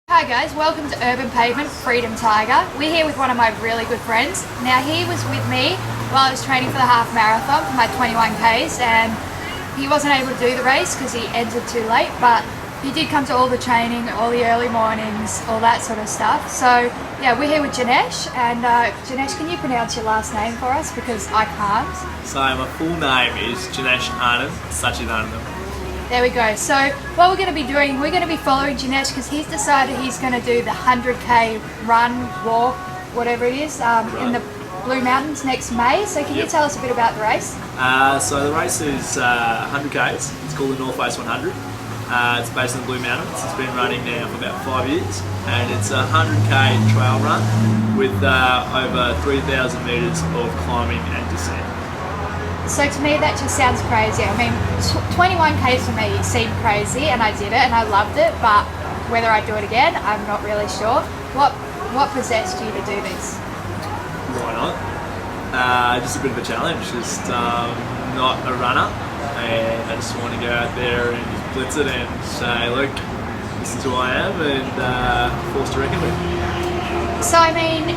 Hi guys, welcome to Urban Pavement Freedom Tiger. We're here with one of my really good friends. Now he was with me while I was training for the half marathon for my 21Ks, and he wasn't able to do the race because he entered too late, but he did come to all the training, all the early mornings, all that sort of stuff. So yeah, we're here with Janesh, and Janesh, can you pronounce your last name for us because I can't? So my full name is Janesh Anand Sachinandam. There we go. So what we're going to be doing, we're going to be following Janesh because he's decided he's going to do the 100k run, walk, whatever it is, in the Blue Mountains next May. So can you tell us a bit about the race? So the race is 100k's. It's called the North Face 100. It's based in the Blue Mountains. It's been running now for about 5 years, and it's a 100k trail run with over 3,000 metres of climbing and descent. So to me that just sounds crazy. I mean, 21Ks for me seemed crazy, and I did it and I loved it, but whether I do it again, I'm not really sure. What possessed you to do this? Why not? Just a bit of a challenge. Just not a runner, and I just want to go out there and just blitz it and say, look, this is who I am, and forced to reckon with. So I mean,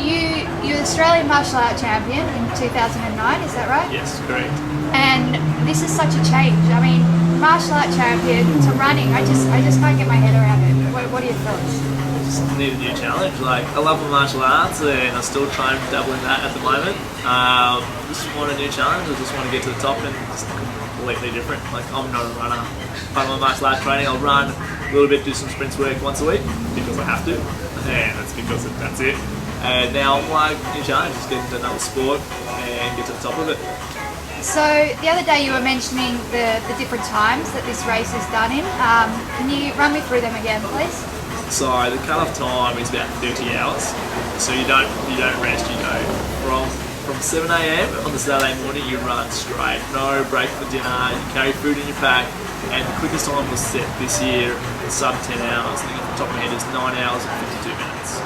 you're Australian martial art champion in 2009, is that right? Yes, correct. And this is such a change. I mean, martial art champion to running, I just can't get my head around it. What are your thoughts? Just need a new challenge. Like, I love the martial arts and I still try and dabble in that at the moment. Just want a new challenge. I just want to get to the top and just completely different. Like, I'm not a runner. Part of my martial arts training, I'll run a little bit, do some sprints work once a week because I have to, and that's because that's it. And now I'm like, new challenge, just get into another sport and get to the top of it. So the other day you were mentioning the different times that this race is done in. Can you run me through them again, please? So the cut-off time is about 30 hours. So you don't rest. You go from 7 a.m. on the Saturday morning. You run straight, no break for dinner. You carry food in your pack, and the quickest time was set this year sub 10 hours. I think off the top of my head is 9 hours and 52 minutes.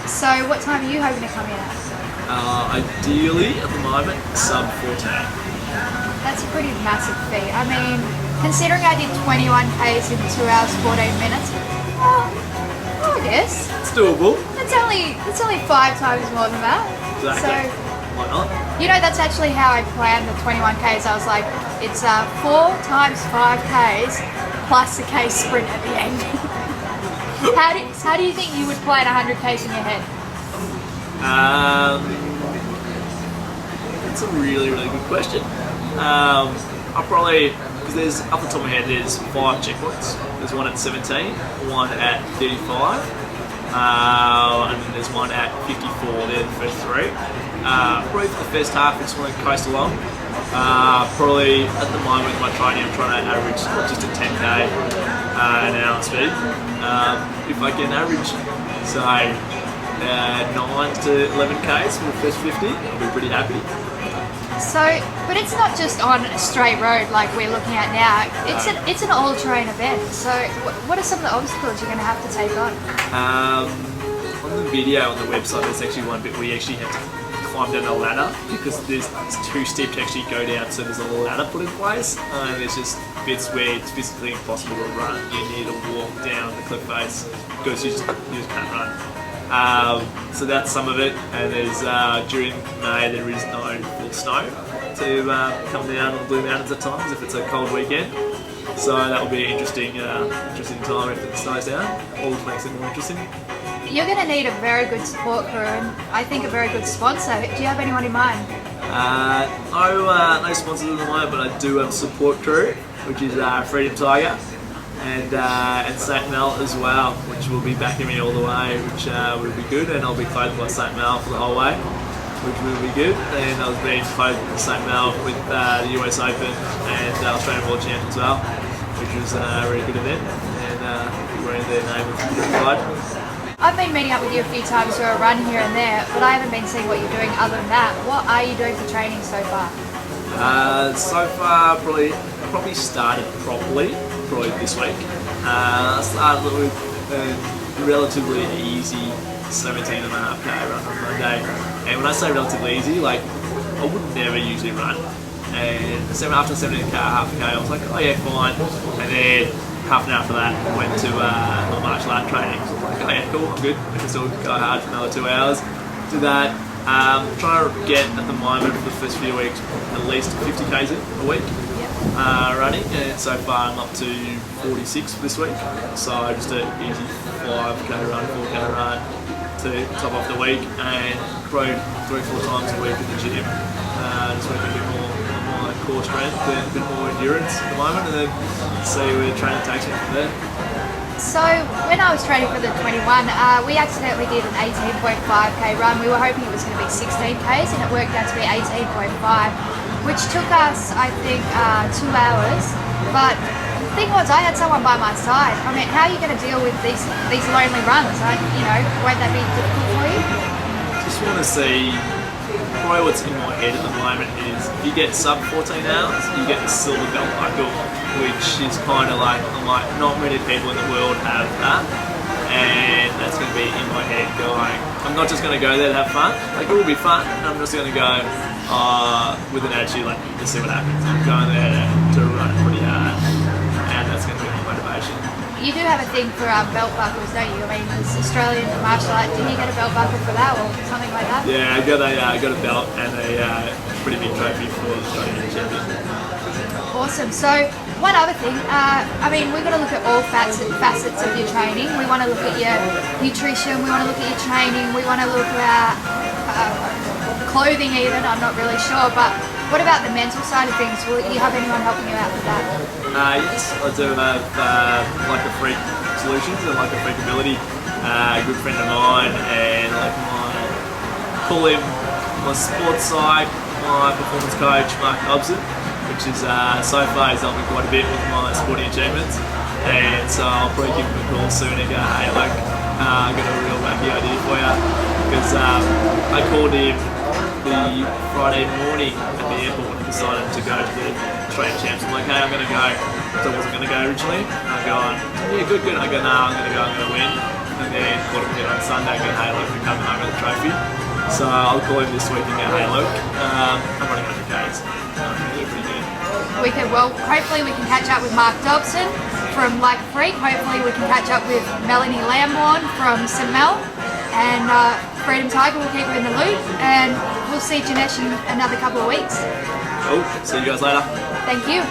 So what time are you hoping to come in at? Ideally, at the moment, sub 14. That's a pretty massive feat. I mean, considering I did 21Ks in 2 hours 14 minutes, well, I guess It's doable. it's only 5 times more than that. Exactly. So Why not? you know, that's actually how I planned the 21Ks. I was like, it's 4 times 5Ks plus a K sprint at the end. How do you think you would plan 100Ks in your head? That's a really, really good question. I'll probably, because there's, off the top of my head, there's 5 checkpoints. There's one at 17, one at 35, and then there's one at 54. They're the first 3. Probably for the first half, I just want to coast along. Probably at the moment with my training, I'm trying to average just a 10k an hour speed. If I can average, say, 9 to 11k's for the first 50, I'll be pretty happy. So, but it's not just on a straight road like we're looking at now. It's an all-terrain event. So, what are some of the obstacles you're going to have to take on? On the video on the website, there's actually one bit where you actually have to climb down a ladder because it's too steep to actually go down. So there's a ladder put in place, and there's just bits where it's physically impossible to run. You need to walk down the cliff face because you just can't run. So that's some of it, and there's during May there is no full snow to come down on Blue Mountains at times if it's a cold weekend. So that will be an interesting time if it snows down. Always makes it more interesting. You're going to need a very good support crew, and I think a very good sponsor. Do you have anyone in mind? No sponsors at the moment, but I do have a support crew, which is Freedom Tiger. And St.Mel as well, which will be backing me all the way, which will be good, and I'll be clothed by St.Mel for the whole way, which will be good. And I was being clothed by St.Mel with the US Open and Australian World Champ as well, which was a really good event, and wearing their name with pride. I've been meeting up with you a few times for a run here and there, but I haven't been seeing what you're doing other than that. What are you doing for training so far? So far, probably started properly this week. I started with a relatively easy 17.5k run on Monday, and when I say relatively easy, like I would never usually run. And after 17k, half a k, I was like, oh yeah, fine. And then half an hour after that, went to my martial art training. So I was like, oh yeah, cool, I'm good. I can still go hard for another 2 hours. Do that. Trying to get at the moment for the first few weeks at least 50 k's a week running, and so far I'm up to 46 this week. So just an easy 5k run, 4k run to top off the week, and probably 3-4 times a week at the gym. Just working a bit more on my core strength and a bit more endurance at the moment, and then see where the training takes me from there. So when I was training for the 21, we accidentally did an 18.5k run. We were hoping it was going to be 16k's, and it worked out to be 18.5, which took us, I think, 2 hours. But the thing was, I had someone by my side. I mean, how are you going to deal with these lonely runs? Won't that be difficult for you? Just want to see. Probably what's in my head at the moment is if you get sub 14 hours, you get the silver belt buckle, which is kind of like, not many people in the world have that, and that's going to be in my head going, I'm not just going to go there to have fun, like it will be fun, I'm just going to go with an attitude like, to see what happens. I'm going there to run pretty hard, and that's going to be my motivation. You do have a thing for belt buckles, don't you? I mean, it's Australian martial art. Didn't you get a belt buckle for that or something like that? Yeah, I got a belt and a pretty big trophy for the Australian champion. Awesome. So one other thing, I mean, we've got to look at all facets of your training. We want to look at your nutrition. We want to look at your training. We want to look at clothing even. I'm not really sure, but what about the mental side of things? Will you have anyone helping you out with that? Yes, I do have like a Freak Solutions and like a Freak Ability, a good friend of mine, and like call him my sports psych, my performance coach, Mark Dobson, which is so far he's helped me quite a bit with my sporting achievements, and so I'll probably give him a call soon and go, hey look, I've got a real wacky idea for you, because I called him the Friday morning at the airport and decided to go to the Australian Champs. I'm like, hey, I'm going to go. So I wasn't going to go originally. And I'm going, yeah, good. I go, nah, I'm going to go, I'm going to win. And then called him again on Sunday, go, hey, look, we're coming home with a trophy. So I'll call him this week and go, hey, look, I'm running 100k's. I'm really pretty good. Hopefully we can catch up with Mark Dobson from Like a Freak. Hopefully we can catch up with Melanie Lambourne from St.Mel. And Freedom Tiger will keep you in the loop, and we'll see Janesh in another couple of weeks. Cool. See you guys later. Thank you.